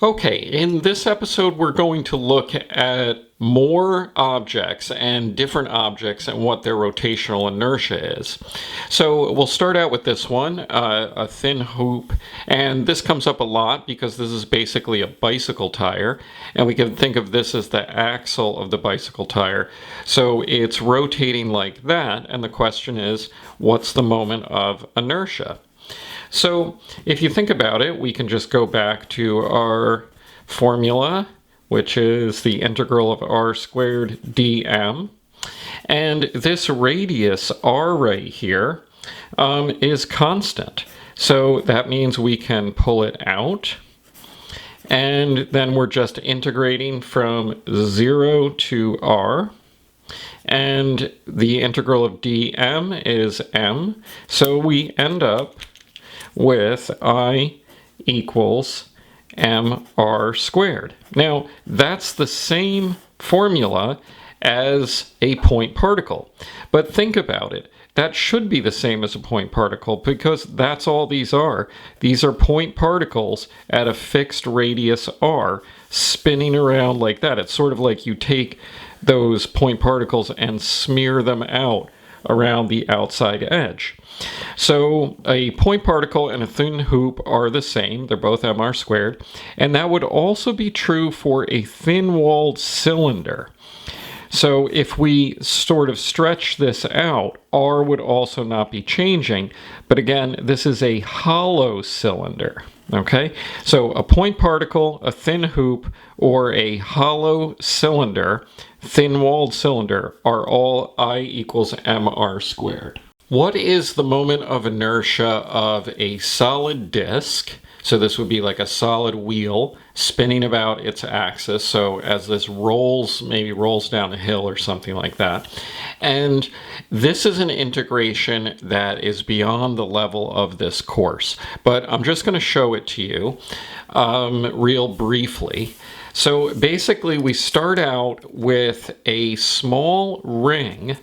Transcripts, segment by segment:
Okay, in this episode, we're going to look at more objects and different objects and what their rotational inertia is. So we'll start out with this one, a thin hoop, and this comes up a lot because this is basically a bicycle tire, and we can think of this as the axle of the bicycle tire. So it's rotating like that, and the question is, what's the moment of inertia? So if you think about it, we can just go back to our formula, which is the integral of r squared dm. And this radius r right here is constant. So that means we can pull it out. And then we're just integrating from 0 to r. And the integral of dm is m. So we end up with I equals mr squared. Now, that's the same formula as a point particle. But think about it. That should be the same as a point particle because that's all these are. These are point particles at a fixed radius r spinning around like that. It's sort of like you take those point particles and smear them out around the outside edge. So a point particle and a thin hoop are the same. They're both mr squared. And that would also be true for a thin-walled cylinder. So if we sort of stretch this out, r would also not be changing. But again, this is a hollow cylinder. Okay, so a point particle, a thin hoop, or a hollow cylinder, thin-walled cylinder, are all I equals mr squared. What is the moment of inertia of a solid disk? So this would be like a solid wheel spinning about its axis. So as this rolls, maybe rolls down a hill or something like that. And this is an integration that is beyond the level of this course. But I'm just going to show it to you real briefly. So basically we start out with a small ring,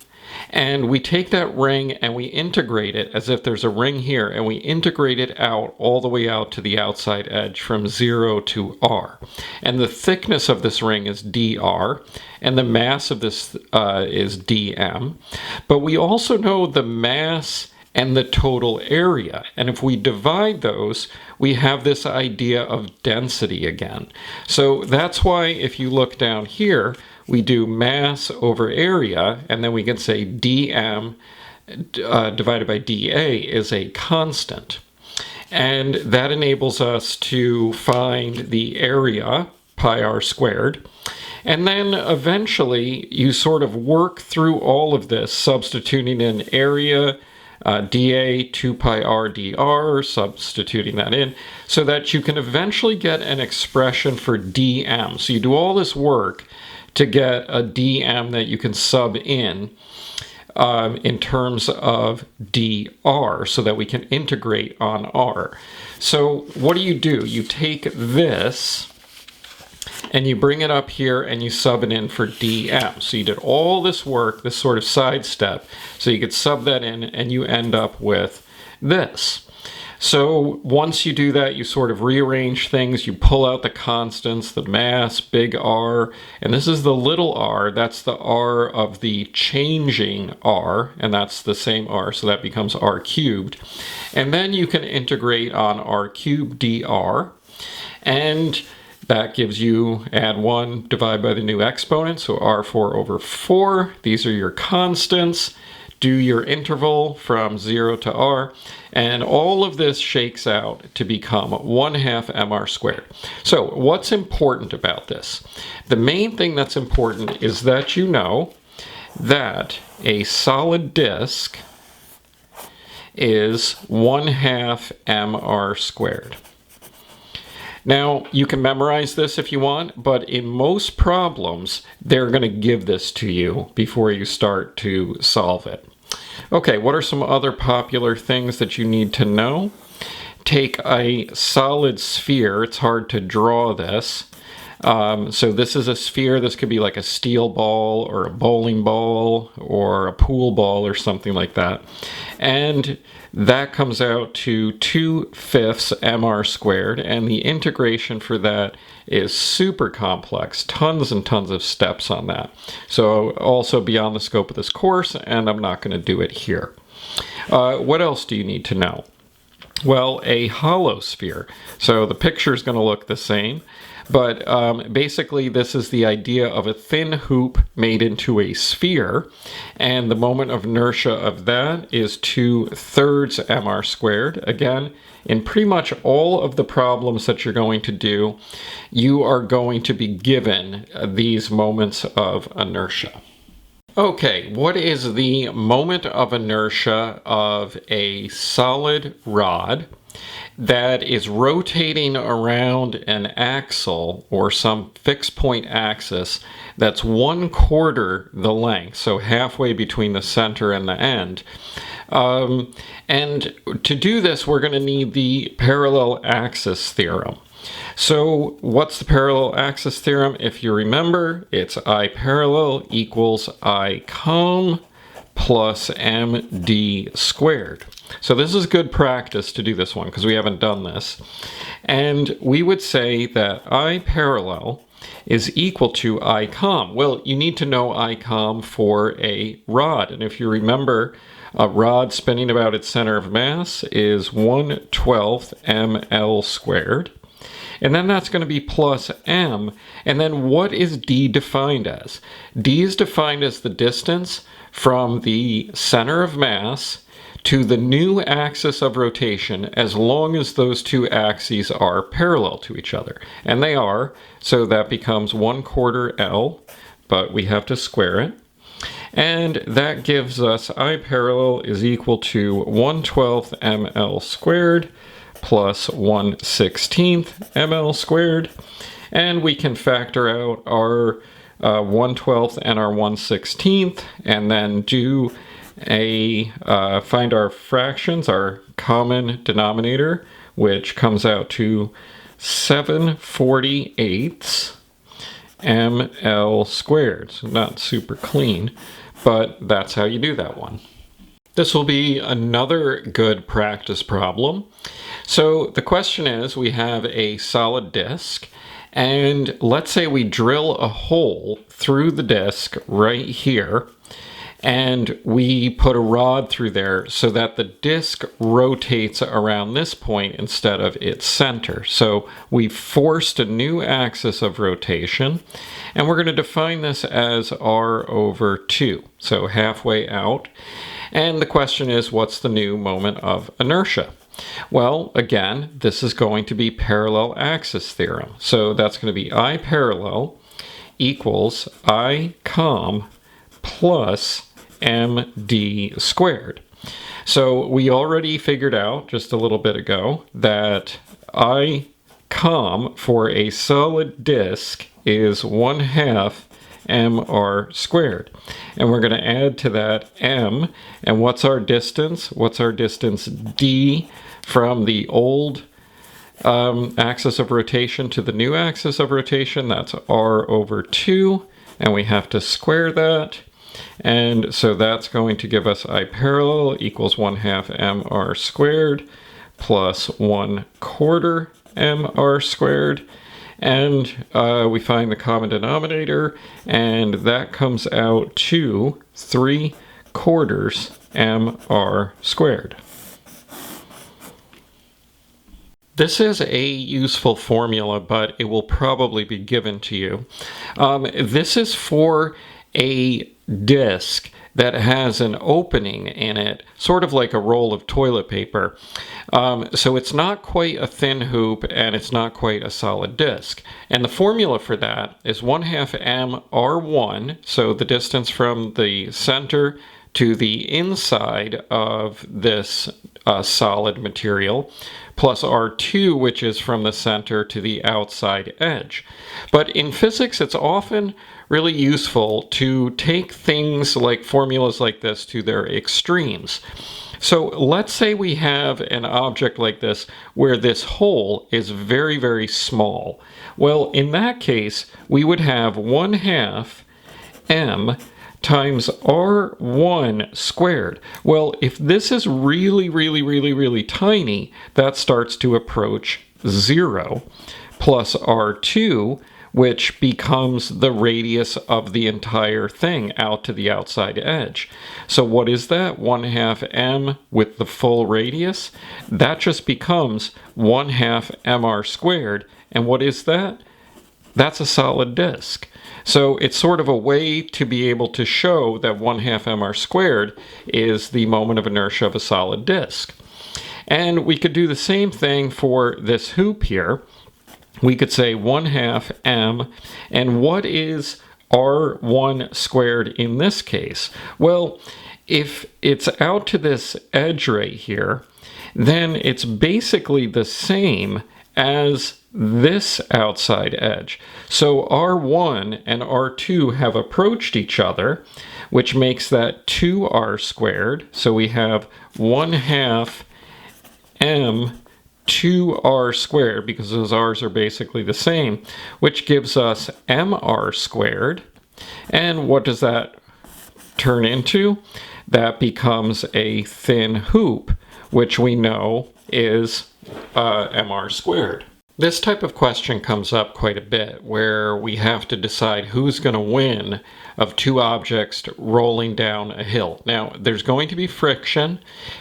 and we take that ring and we integrate it as if there's a ring here, and we integrate it out all the way out to the outside edge from 0 to r. And the thickness of this ring is dr, and the mass of this is dm. But we also know the mass and the total area. And if we divide those, we have this idea of density again. So that's why if you look down here, we do mass over area, and then we can say dm divided by dA is a constant. And that enables us to find the area, pi r squared. And then eventually you sort of work through all of this, substituting in area, dA 2 pi r dr, substituting that in, so that you can eventually get an expression for dm. So you do all this work to get a dm that you can sub in terms of dr, so that we can integrate on r. So what do? You take this and you bring it up here and you sub it in for dm. So you did all this work, this sort of side step, so you could sub that in and you end up with this. So once you do that, you sort of rearrange things, you pull out the constants, the mass, big R, and this is the little r, that's the r of the changing r, and that's the same r, so that becomes r cubed. And then you can integrate on r cubed dr, and that gives you, add 1, divide by the new exponent, so r4 over 4. These are your constants. Do your interval from 0 to r, and all of this shakes out to become 1/2 mr squared. So what's important about this? The main thing that's important is that you know that a solid disk is 1/2 mr squared. Now, you can memorize this if you want, but in most problems, they're going to give this to you before you start to solve it. Okay, what are some other popular things that you need to know? Take a solid sphere. It's hard to draw this. So this is a sphere. This could be like a steel ball or a bowling ball or a pool ball or something like that. And that comes out to 2/5 mr squared, and the integration for that is super complex, tons and tons of steps on that. So also beyond the scope of this course, and I'm not going to do it here. What else do you need to know? Well, a hollow sphere. So the picture is going to look the same, but basically this is the idea of a thin hoop made into a sphere, and the moment of inertia of that is 2/3 mr squared. Again, in pretty much all of the problems that you're going to do, you are going to be given these moments of inertia. Okay, what is the moment of inertia of a solid rod that is rotating around an axle or some fixed point axis that's 1/4 the length, so halfway between the center and the end? And to do this, we're going to need the parallel axis theorem. So what's the parallel axis theorem? If you remember, it's I parallel equals I com plus md squared. So this is good practice to do this one because we haven't done this. And we would say that I parallel is equal to I com. Well, you need to know I com for a rod. And if you remember, a rod spinning about its center of mass is 1/12 ml squared. And then that's going to be plus m. And then what is d defined as? D is defined as the distance from the center of mass to the new axis of rotation, as long as those two axes are parallel to each other. And they are, so that becomes 1/4 L, but we have to square it. And that gives us I parallel is equal to 1/12 ml squared plus 1/16 ml squared, and we can factor out our 1/12 and our 1/16, and then do find our fractions, our common denominator, which comes out to 7/48 ml squared. So not super clean, but that's how you do that one. This will be another good practice problem. So the question is, we have a solid disk, and let's say we drill a hole through the disk right here, and we put a rod through there so that the disk rotates around this point instead of its center. So we've forced a new axis of rotation, and we're going to define this as r/2, so halfway out. And the question is, what's the new moment of inertia? Well, again, this is going to be parallel axis theorem. So that's going to be I parallel equals I com plus md squared. So we already figured out just a little bit ago that I com for a solid disk is 1/2 mr squared. And we're going to add to that m. And what's our distance? What's our distance? D from the old axis of rotation to the new axis of rotation. That's r/2. And we have to square that. And so that's going to give us I parallel equals 1/2 mr squared plus 1/4 mr squared. And we find the common denominator, and that comes out to 3/4 mr squared. This is a useful formula, but it will probably be given to you. This is for a disk that has an opening in it, sort of like a roll of toilet paper. So it's not quite a thin hoop, and it's not quite a solid disk. And the formula for that is 1/2 mr1, so the distance from the center to the inside of this solid material, plus r2, which is from the center to the outside edge. But in physics, it's often really useful to take things like formulas like this to their extremes. So let's say we have an object like this where this hole is very, very small. Well, in that case, we would have 1/2 m times r1 squared. Well, if this is really tiny, that starts to approach 0, plus r2, which becomes the radius of the entire thing out to the outside edge. So what is that? 1/2 m with the full radius? That just becomes 1/2 mr squared. And what is that? That's a solid disk. So it's sort of a way to be able to show that 1/2 mr squared is the moment of inertia of a solid disk. And we could do the same thing for this hoop here. We could say 1/2 m, and what is r1 squared in this case? Well, if it's out to this edge right here, then it's basically the same as this outside edge. So r1 and r2 have approached each other, which makes that 2r squared. So we have 1/2 m 2r squared, because those r's are basically the same, which gives us mr squared. And what does that turn into? That becomes a thin hoop, which we know is mr squared. This type of question comes up quite a bit, where we have to decide who's going to win of two objects rolling down a hill. Now, there's going to be friction.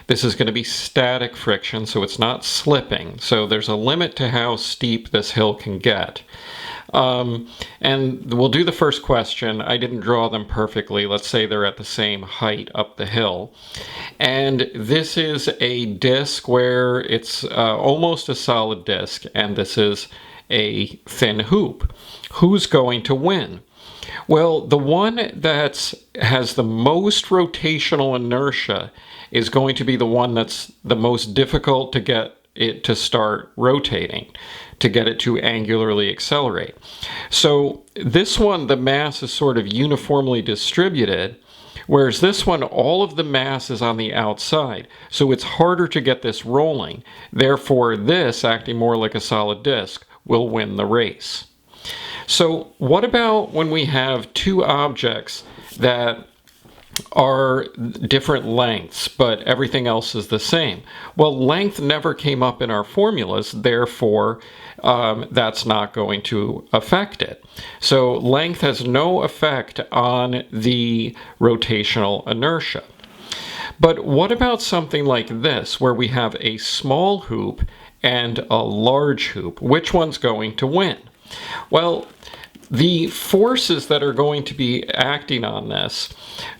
This is going to be static friction, so it's not slipping. So there's a limit to how steep this hill can get. And we'll do the first question. I didn't draw them perfectly. Let's say they're at the same height up the hill. And this is a disc where it's almost a solid disc, and this is a thin hoop. Who's going to win? Well, the one that has the most rotational inertia is going to be the one that's the most difficult to get it to start rotating, to get it to angularly accelerate. So this one, the mass is sort of uniformly distributed, whereas this one, all of the mass is on the outside. So it's harder to get this rolling. Therefore, this, acting more like a solid disk, will win the race. So what about when we have two objects that are different lengths, but everything else is the same? Well, length never came up in our formulas, therefore that's not going to affect it. So length has no effect on the rotational inertia. But what about something like this, where we have a small hoop and a large hoop? Which one's going to win? Well, the forces that are going to be acting on this,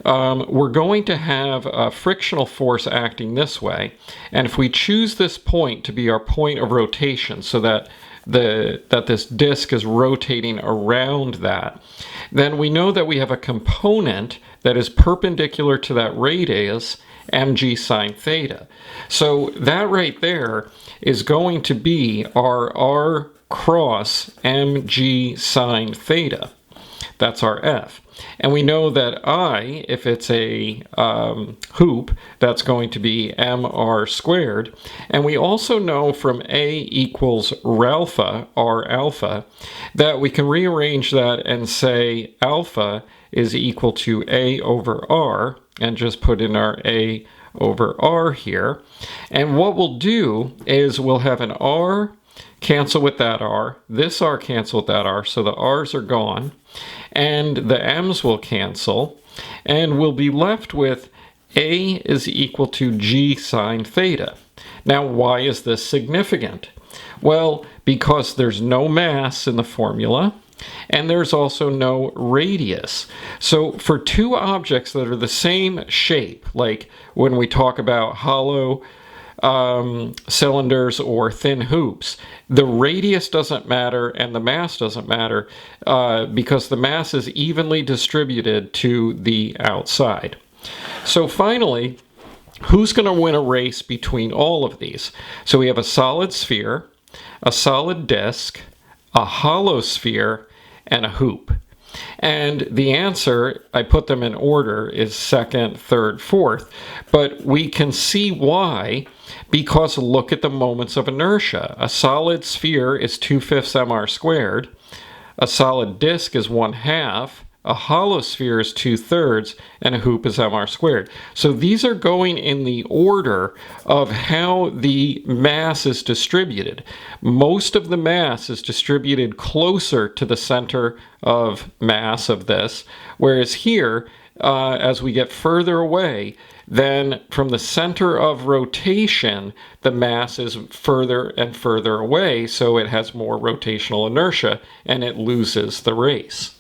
we're going to have a frictional force acting this way. And if we choose this point to be our point of rotation, so that this disk is rotating around that, then we know that we have a component that is perpendicular to that radius, mg sine theta. So that right there is going to be our r cross mg sine theta. That's our F. And we know that I, if it's a hoop, that's going to be mr squared. And we also know from A equals ralpha, r alpha, that we can rearrange that and say alpha is equal to A over R, and just put in our A over R here. And what we'll do is we'll have an R cancel with that R, this R cancel with that R, so the R's are gone, and the M's will cancel, and we'll be left with A is equal to G sine theta. Now, why is this significant? Well, because there's no mass in the formula, and there's also no radius. So for two objects that are the same shape, like when we talk about hollow cylinders or thin hoops, the radius doesn't matter and the mass doesn't matter because the mass is evenly distributed to the outside. So finally, who's going to win a race between all of these? So we have a solid sphere, a solid disk, a hollow sphere, and a hoop. And the answer, I put them in order, is second, third, fourth. But we can see why, because look at the moments of inertia. A solid sphere is 2/5 mr squared. A solid disk is 1/2 a hollow sphere is 2/3, and a hoop is mr squared. So these are going in the order of how the mass is distributed. Most of the mass is distributed closer to the center of mass of this, whereas here, as we get further away, then from the center of rotation, the mass is further and further away, so it has more rotational inertia, and it loses the race.